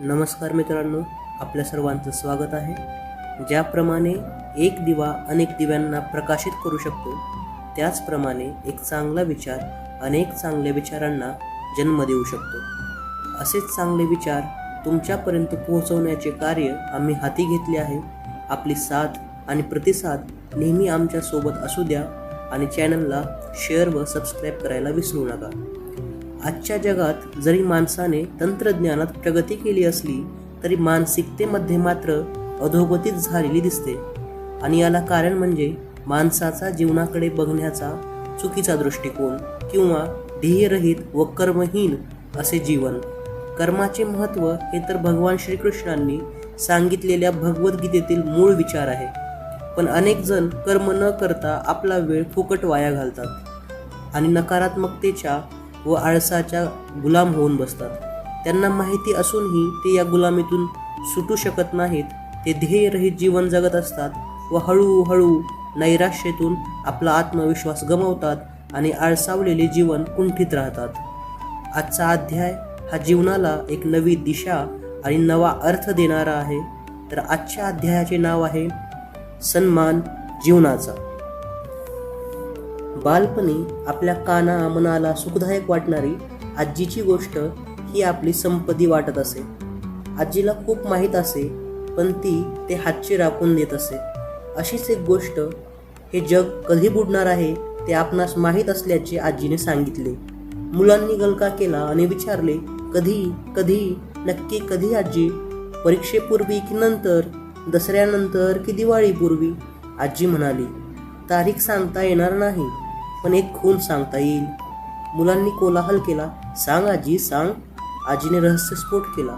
नमस्कार मित्रांनो, आपल्या सर्वांचं स्वागत आहे. ज्याप्रमाणे एक दिवा अनेक दिव्यांना प्रकाशित करू शकतो, त्याचप्रमाणे एक चांगला विचार अनेक चांगल्या विचारांना जन्म देऊ शकतो. असेच चांगले विचार तुमच्यापर्यंत पोहोचवण्याचे कार्य आम्ही हाती घेतले आहे. आपली साथ आणि प्रतिसाद नेहमी आमच्यासोबत असू द्या आणि चॅनलला शेअर व सबस्क्राईब करायला विसरू नका. आजच्या जगात जरी माणसाने तंत्रज्ञानात प्रगती केली असली तरी मानसिकतेमध्ये मात्र अधोगतीच झालेली दिसते. आणि याला कारण म्हणजे माणसाचा जीवनाकडे बघण्याचा चुकीचा दृष्टिकोन किंवा ध्येयरहित व कर्महीन असे जीवन. कर्माचे महत्त्व हे तर भगवान श्रीकृष्णांनी सांगितलेल्या भगवद्गीतेतील मूळ विचार आहे. पण अनेक जण कर्म न करता आपला वेळ फुकट वाया घालतात आणि नकारात्मकतेच्या व आळसाच्या गुलाम होऊन बसतात. त्यांना माहिती असूनही ते या गुलामीतून सुटू शकत नाहीत. ते ध्येयरहित जीवन जगत असतात व हळूहळू नैराश्यातून आपला आत्मविश्वास गमावतात आणि आळसावलेले जीवन कुंठित राहतात. आजचा अध्याय हा जीवनाला एक नवी दिशा आणि नवा अर्थ देणारा आहे. तर आजच्या अध्यायाचे नाव आहे सन्मान जीवनाचा. बालपणी आपल्या मनाला सुखदायक वाटणारी आजीची गोष्ट ही आपली संपत्ती वाटत असे. आजीला खूप माहीत असे, पण ती ते हातची राखून देत असे. अशीच एक गोष्ट, हे जग कधी बुडणार आहे ते आपणास माहीत असल्याचे आजीने सांगितले. मुलांनी गलका केला आणि विचारले, कधी कधी नक्की कधी आजी? परीक्षेपूर्वी की नंतर? दसऱ्यानंतर की दिवाळीपूर्वी? आजी म्हणाली, तारीख सांगता येणार नाही, पण एक खून सांगता येईल. मुलांनी कोलाहल केला, सांग आजी सांग. आजीने रहस्यस्फोट केला.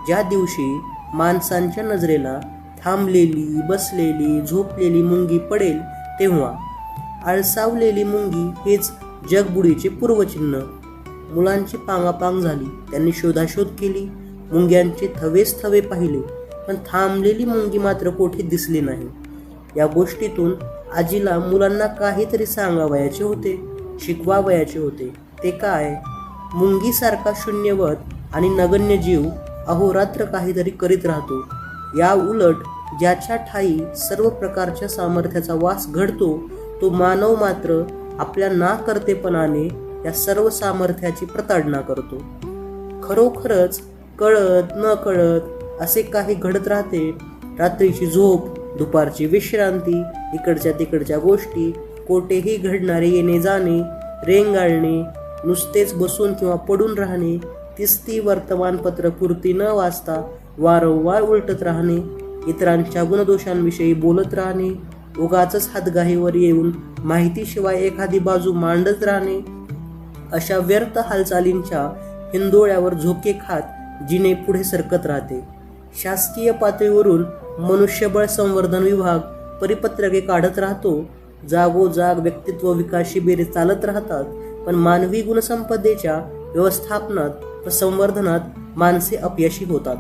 ज्या दिवशी माणसांच्या नजरेला थांबलेली, बसलेली, झोपलेली मुंगी पडेल तेव्हा आळसावलेली मुंगी हेच जगबुडीचे पूर्वचिन्ह. मुलांची पांगापांग झाली. त्यांनी शोधाशोध केली. मुंग्यांचे थवेच थवे पाहिले, पण थांबलेली मुंगी मात्र कोठे दिसली नाही. या गोष्टीतून आजीला मुलांना काहीतरी सांगावयाचे होते, शिकवावयाचे होते. ते काय? मुंगीसारखा शून्यवत आणि नगण्य जीव अहोरात्र काहीतरी करीत राहतो. या उलट ज्याच्या ठायी सर्व प्रकारच्या सामर्थ्याचा वास घडतो तो मानव मात्र आपल्या नाकर्तेपणाने या सर्व सामर्थ्याची प्रताडणा करतो. खरोखरच कळत न कळत असे काही घडत राहते. रात्रीची झोप, दुपारची विश्रांती, इकडच्या तिकडच्या गोष्टी, कोठेही घडणारे येणे जाणे, रेंगाळणे, नुसतेच बसून किंवा पडून राहणे, तीच वर्तमानपत्र पुरती न वाचता वारंवार उलटत राहणे, इतरांच्या गुणदोषांविषयी बोलत राहणे, उगाचच हातगाहीवर येऊन माहितीशिवाय एखादी बाजू मांडत राहणे, अशा व्यर्थ हालचालींच्या हिंदोळ्यावर झोके खात जिने पुढे सरकत राहते. शासकीय पातळीवरून मनुष्यबळ संवर्धन विभाग परिपत्रके काढत राहतो. जागोजाग व्यक्तित्व विकास शिबिरे चालत राहतात. पण मानवी गुणसंपदेच्या व्यवस्थापनात व संवर्धनात माणसे अपयशी होतात.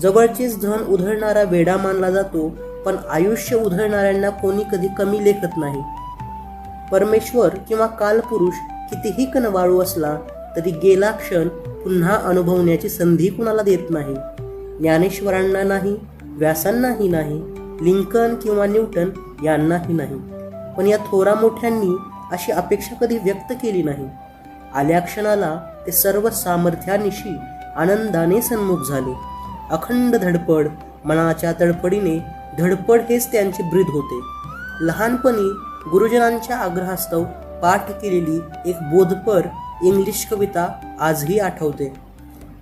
जवळचेच धन उधळणारा वेडा मानला जातो, पण आयुष्य उधळणाऱ्यांना कोणी कधी कमी लेखत नाही. परमेश्वर किंवा कालपुरुष कितीही कनवाळू असला तरी गेला क्षण पुन्हा अनुभवण्याची संधी कुणाला देत नाही. ज्ञानेश्वरांना नाही, व्यासांनाही नाही, लिंकन किंवा न्यूटन यांनाही नाही. पण या थोरा मोठ्यांनी अशी अपेक्षा कधी व्यक्त केली नाही. आल्या क्षणाला ते सर्व सामर्थ्यानिशी आनंदाने सन्मुख झाले. अखंड धडपड, मनाच्या तडफडीने धडपड हेच त्यांचे ब्रीद होते. लहानपणी गुरुजनांच्या आग्रहास्तव पाठ केलेली एक बोधपर इंग्लिश कविता आजही आठवते.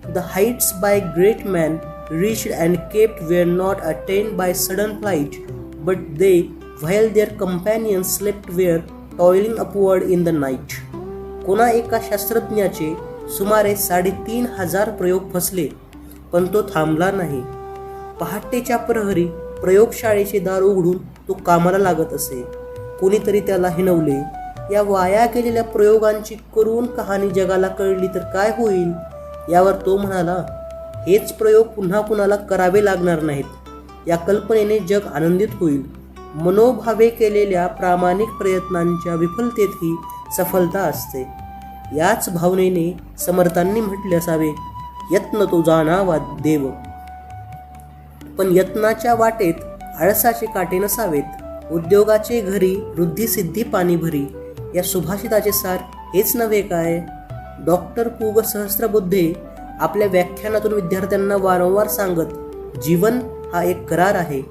The heights by great man reached and kept were not attained by sudden flight, but they, while their companions slept, were toiling upward in the night. कोणा एका शास्त्रज्ञाचे सुमारे 3,500 प्रयोग फसले, पण तो थांबला नाही. पहाटेच्या प्रहरी प्रयोगशाळेचे दार उघडून तो कामाला लागत असे. कोणीतरी त्याला हिणवले, या वाया केलेल्या प्रयोगांची करून कहाणी जगाला कळली तर काय होईल? यावर तो म्हणाला, हेच प्रयोग पुन्हा कुणाला करावे लागणार नाहीत. या कल्पनेने जग आनंदित होईल. मनोभावे केलेल्या प्रामाणिक प्रयत्नांच्या विफलतेतही सफलता असते. याच भावनेने समर्थांनी म्हटले असावे, यत्न तो जाणावा देव. पण यत्नाच्या वाटेत आळसाचे काटे नसावेत. उद्योगाचे घरी वृद्धी सिद्धी पाणी भरी. या सुभाषिताचे सार हेच नव्हे काय? डॉक्टर पु ग सहस्त्रबुद्धे आपल्या व्याख्यानातून विद्यार्थ्यांना वारंवार सांगत, जीवन हा एक करार आहे,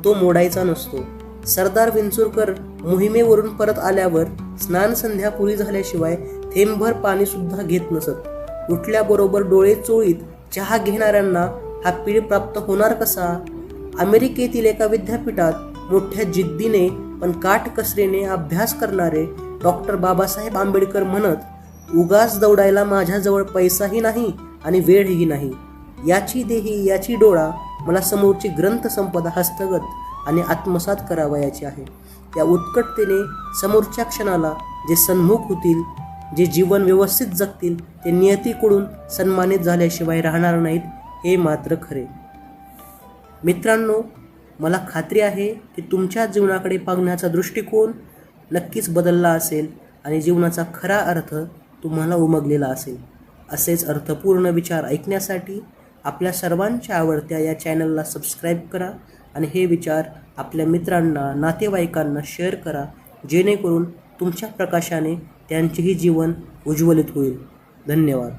तो मोडायचा नसतो. सरदार विंचुरकर मोहिमेवरून परत आल्यावर स्नान संध्या पुरी झाल्याशिवाय थेंबभर पाणी सुद्धा घेत नसत. उठल्याबरोबर डोळे चोळीत चहा घेणाऱ्यांना हा पीळ प्राप्त होणार कसा? अमेरिकेतील एका विद्यापीठात मोठ्या जिद्दीने पण काटकसरीने अभ्यास करणारे डॉक्टर बाबासाहेब आंबेडकर म्हणत, उगाच दौडायला माझ्याजवळ पैसाही नाही आणि वेळही नाही. याची देही याची डोळा, मला समोरची ग्रंथसंपदा हस्तगत आणि आत्मसात करावयाची आहे. या उत्कटतेने समोरच्या क्षणाला जे सन्मुख होतील, जे जीवन व्यवस्थित जगतील, ते नियतीकडून सन्मानित झाल्याशिवाय राहणार नाहीत, हे मात्र खरे. मित्रांनो, मला खात्री आहे की तुमच्या जीवनाकडे पाहण्याचा दृष्टिकोन नक्कीच बदलला असेल आणि जीवनाचा खरा अर्थ तुम्हाला उमगलेला असेल. असेच अर्थपूर्ण विचार ऐकण्यासाठी आपल्या सर्वांच्या आवडत्या या चॅनलला सबस्क्राईब करा आणि हे विचार आपल्या मित्रांना, नातेवाईकांना शेअर करा, जेणेकरून तुमच्या प्रकाशाने त्यांचेही जीवन उज्ज्वलित होईल. धन्यवाद.